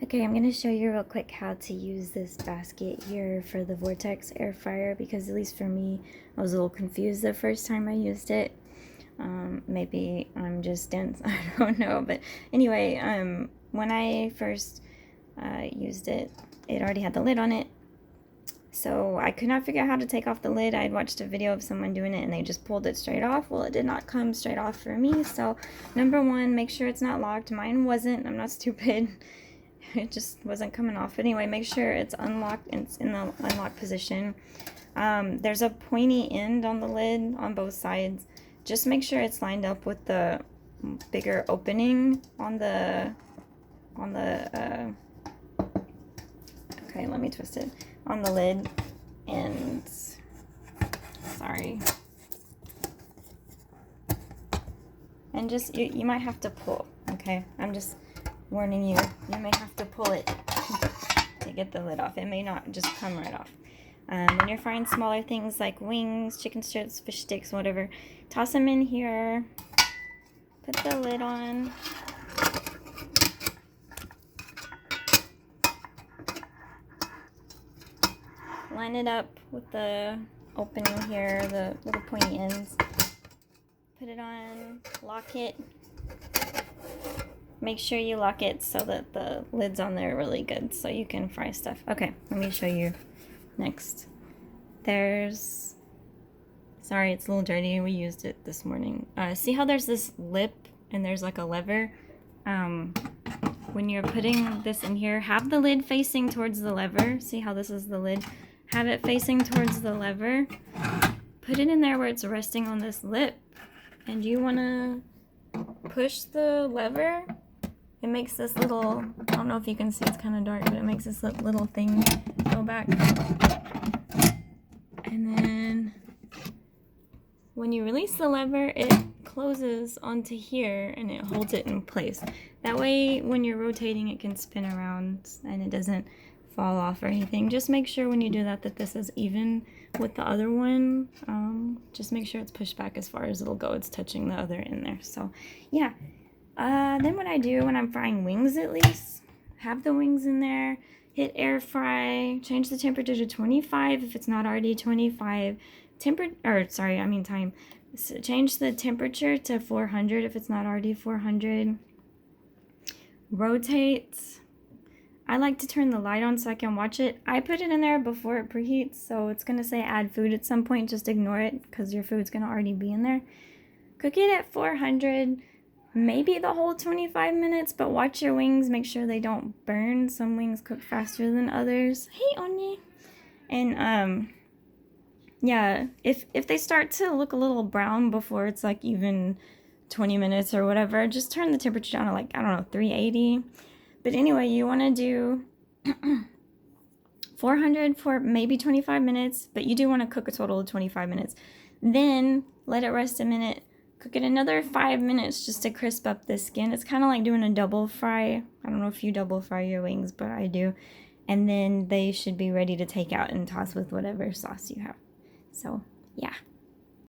Okay, I'm going to show you real quick how to use this basket here for the Vortex air fryer, because at least for me, I was a little confused the first time I used it. Maybe I'm just dense, I don't know, but anyway, when I first used it, it already had the lid on it, so I could not figure out how to take off the lid. I had watched a video of someone doing it and they just pulled it straight off. Well, it did not come straight off for me, so number one, make sure it's not locked. Mine wasn't. I'm not stupid. It just wasn't coming off. But anyway, make sure it's unlocked. It's in the unlocked position. There's a pointy end on the lid on both sides. Just make sure it's lined up with the bigger opening on the okay, let me twist it, on the lid. And sorry, and just you might have to pull. Okay, I'm just warning you, you may have to pull it to get the lid off. It may not just come right off. When you're frying smaller things like wings, chicken strips, fish sticks, whatever, toss them in here, put the lid on, line it up with the opening here, the little pointy ends, put it on, lock it. Make sure you lock it so that the lid's on there really good so you can fry stuff. Okay, let me show you next. There's, sorry, it's a little dirty. We used it this morning. See how there's this lip and there's like a lever? When you're putting this in here, have the lid facing towards the lever. See how this is the lid? Have it facing towards the lever. Put it in there where it's resting on this lip. And you want to push the lever. It makes this little, I don't know if you can see, it's kind of dark, but it makes this little thing go back. And then when you release the lever, it closes onto here and it holds it in place. That way, when you're rotating, it can spin around and it doesn't fall off or anything. Just make sure when you do that this is even with the other one. Just make sure it's pushed back as far as it'll go. It's touching the other end there. So yeah. Then what I do when I'm frying wings, at least, have the wings in there, hit air fry, change the temperature to 25 if it's not already 25, time. So change the temperature to 400 if it's not already 400. Rotate. I like to turn the light on so I can watch it. I put it in there before it preheats, so it's going to say add food at some point. Just ignore it because your food's going to already be in there. Cook it at 400. Maybe the whole 25 minutes, but watch your wings. Make sure they don't burn. Some wings cook faster than others. Hey, Oni. And, yeah, if they start to look a little brown before it's like even 20 minutes or whatever, just turn the temperature down to like, I don't know, 380. But anyway, you want to do 400 for maybe 25 minutes, but you do want to cook a total of 25 minutes. Then let it rest a minute. Cook it another 5 minutes just to crisp up the skin. It's kind of like doing a double fry. I don't know if you double fry your wings, but I do. And then they should be ready to take out and toss with whatever sauce you have. So, yeah.